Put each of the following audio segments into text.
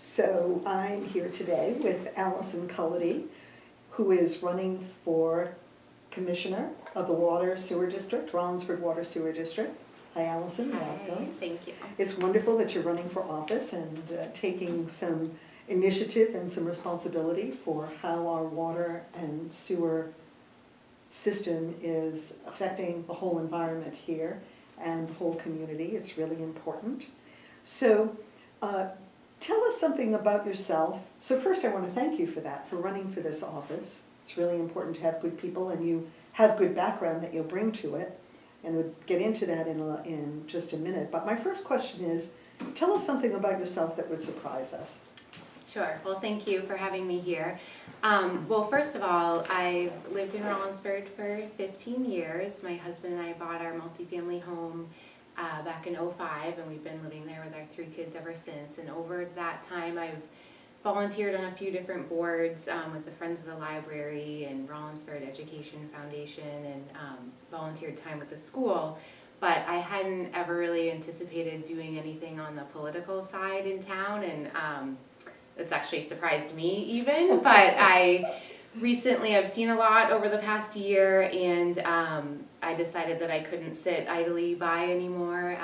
So I'm here today with Alison Cullity, who is running for Commissioner of the Water Sewer District, Rollinsford Water Sewer District. Hi Alison, welcome. Hi, thank you. It's wonderful that you're running for office and taking some initiative and some responsibility for how our water and sewer system is affecting the whole environment here and the whole community. It's really important. So tell us something about yourself. So first I want to thank you for that, for running for this office. It's really important to have good people, and you have good background that you'll bring to it. And we'll get into that in just a minute. But my first question is, tell us something about yourself that would surprise us. Sure. Well, thank you for having me here. Well, first of all, I've lived in Rollinsford for 15 years. My husband and I bought our multifamily home back in '05, and we've been living there with our 3 kids ever since. And over that time, I've volunteered on a few different boards with the Friends of the Library and Rollinsford Education Foundation, and volunteered time with the school. But I hadn't ever really anticipated doing anything on the political side in town, and it's actually surprised me even. But I've seen a lot over the past year, and I decided that I couldn't sit idly by anymore.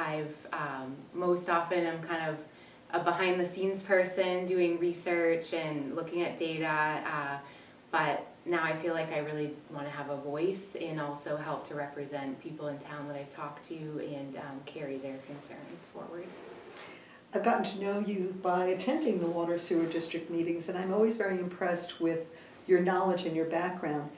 Most often I'm kind of a behind the scenes person doing research and looking at data, but now I feel like I really want to have a voice and also help to represent people in town that I've talked to and carry their concerns forward. I've gotten to know you by attending the Water Sewer District meetings, and I'm always very impressed with your knowledge and your background.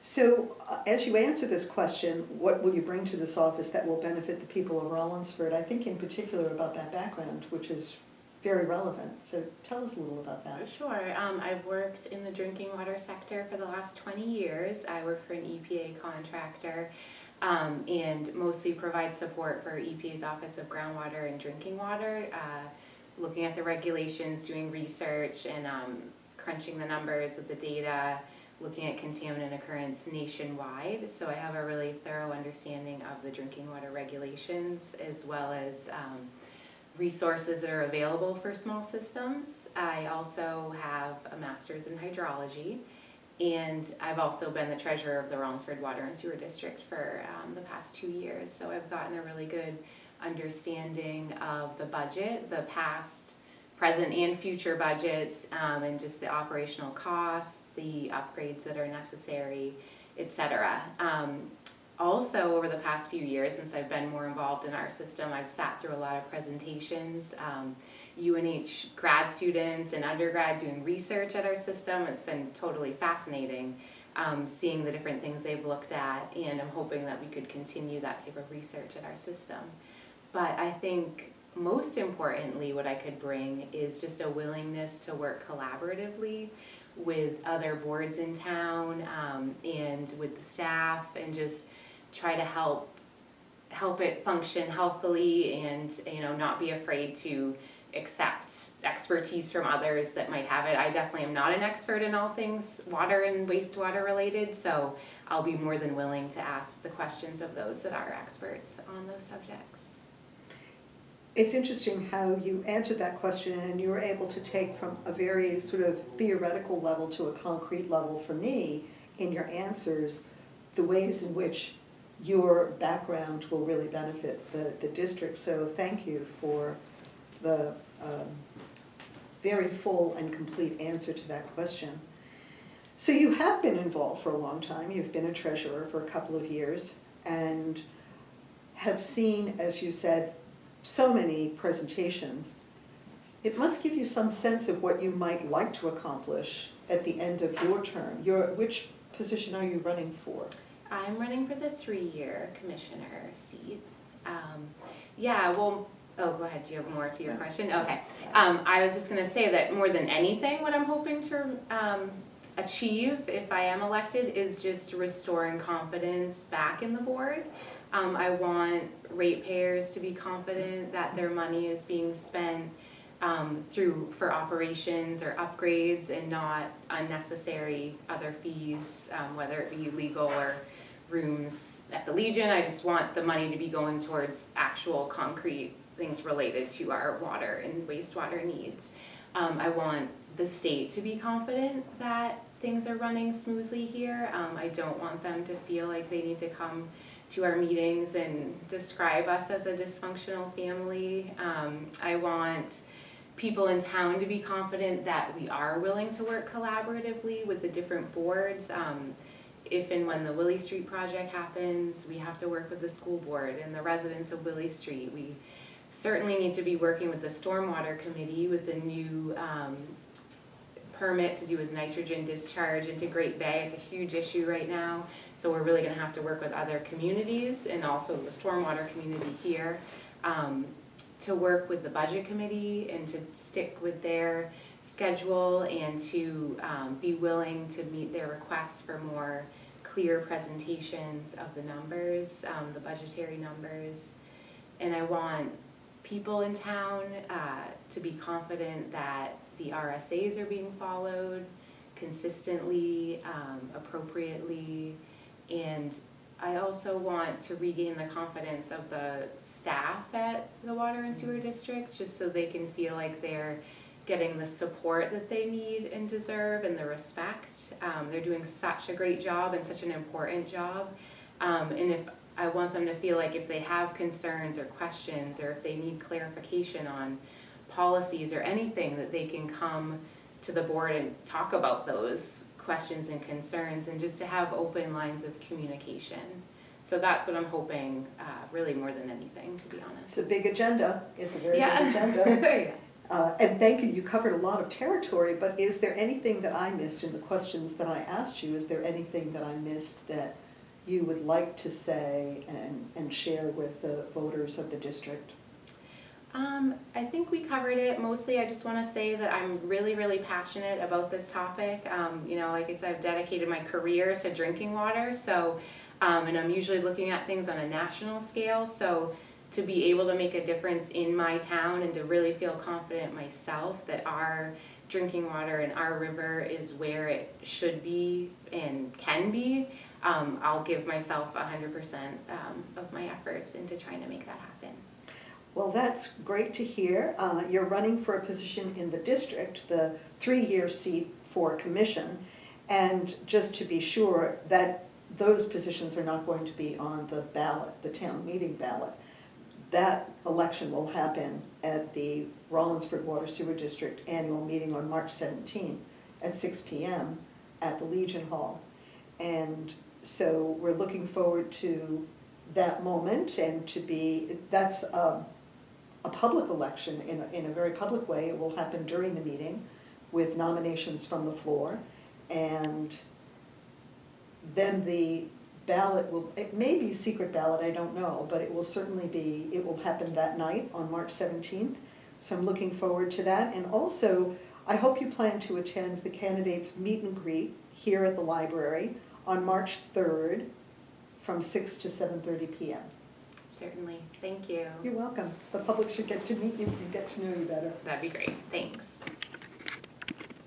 So as you answer this question, what will you bring to this office that will benefit the people of Rollinsford? I think in particular about that background, which is very relevant. So tell us a little about that. Sure. I've worked in the drinking water sector for the last 20 years. I work for an EPA contractor and mostly provide support for EPA's Office of Groundwater and Drinking Water, looking at the regulations, doing research, and crunching the numbers with the data, looking at contaminant occurrence nationwide. So I have a really thorough understanding of the drinking water regulations, as well as resources that are available for small systems. I also have a master's in hydrology, and I've also been the treasurer of the Rollinsford Water and Sewer District for the past 2 years. So I've gotten a really good understanding of the budget, the past, present, and future budgets, and just the operational costs, the upgrades that are necessary, etc. Also, over the past few years, since I've been more involved in our system, I've sat through a lot of presentations, UNH grad students and undergrad doing research at our system. It's been totally fascinating seeing the different things they've looked at, and I'm hoping that we could continue that type of research at our system. But I think most importantly, what I could bring is just a willingness to work collaboratively with other boards in town and with the staff, and just try to help it function healthily, and not be afraid to accept expertise from others that might have it. I definitely am not an expert in all things water and wastewater related, so I'll be more than willing to ask the questions of those that are experts on those subjects. It's interesting how you answered that question, and you were able to take from a very sort of theoretical level to a concrete level for me in your answers, the ways in which your background will really benefit the district. So thank you for the very full and complete answer to that question. So you have been involved for a long time. You've been a treasurer for a couple of years and have seen, as you said, so many presentations. It must give you some sense of what you might like to accomplish at the end of your term. Which position are you running for? I'm running for the 3-year commissioner seat. Oh, go ahead. Do you have more to your question? Okay. I was just going to say that more than anything, what I'm hoping to achieve if I am elected is just restoring confidence back in the board. I want ratepayers to be confident that their money is being spent for operations or upgrades, and not unnecessary other fees, whether it be legal or rooms at the Legion. I just want the money to be going towards actual concrete things related to our water and wastewater needs. I want the state to be confident that things are running smoothly here. I don't want them to feel like they need to come to our meetings and describe us as a dysfunctional family. I want people in town to be confident that we are willing to work collaboratively with the different boards. If and when the Willie Street project happens, we have to work with the school board and the residents of Willie Street. We certainly need to be working with the stormwater committee with the new permit to do with nitrogen discharge into Great Bay. It's a huge issue right now, so we're really going to have to work with other communities and also the stormwater community here to work with the budget committee and to stick with their schedule and to be willing to meet their requests for more clear presentations of the numbers, the budgetary numbers. And I want people in town to be confident that the RSAs are being followed consistently, appropriately, and I also want to regain the confidence of the staff at the Water and Sewer District, just so they can feel like they're getting the support that they need and deserve and the respect. They're doing such a great job and such an important job, and if I want them to feel like if they have concerns or questions or if they need clarification on policies or anything, that they can come to the board and talk about those questions and concerns, and just to have open lines of communication. So that's what I'm hoping, really more than anything, to be honest. It's a big agenda. It's a very big Yeah. agenda. And thank you, you covered a lot of territory, but is there anything that I missed in the questions that I asked you? Is there anything that I missed that you would like to say and share with the voters of the district? I think we covered it. Mostly I just want to say that I'm really, really passionate about this topic. You know, like I said, I've dedicated my career to drinking water, so, and I'm usually looking at things on a national scale, so to be able to make a difference in my town and to really feel confident myself that our drinking water and our river is where it should be and can be, I'll give myself 100% of my efforts into trying to make that happen. Well, that's great to hear. You're running for a position in the district, the 3-year seat for commission, and just to be sure that those positions are not going to be on the ballot, the town meeting ballot. That election will happen at the Rollinsford Water Sewer District annual meeting on March 17th at 6 p.m. at the Legion Hall. And so we're looking forward to that moment, and to be, that's a public election in a very public way. It will happen during the meeting with nominations from the floor, and then the ballot will, it may be secret ballot, I don't know, but it will certainly be, it will happen that night on March 17th. So I'm looking forward to that. And also, I hope you plan to attend the candidates meet and greet here at the library on March 3rd from 6 to 7:30 p.m. Certainly. Thank you. You're welcome. The public should get to meet you and get to know you better. That'd be great. Thanks.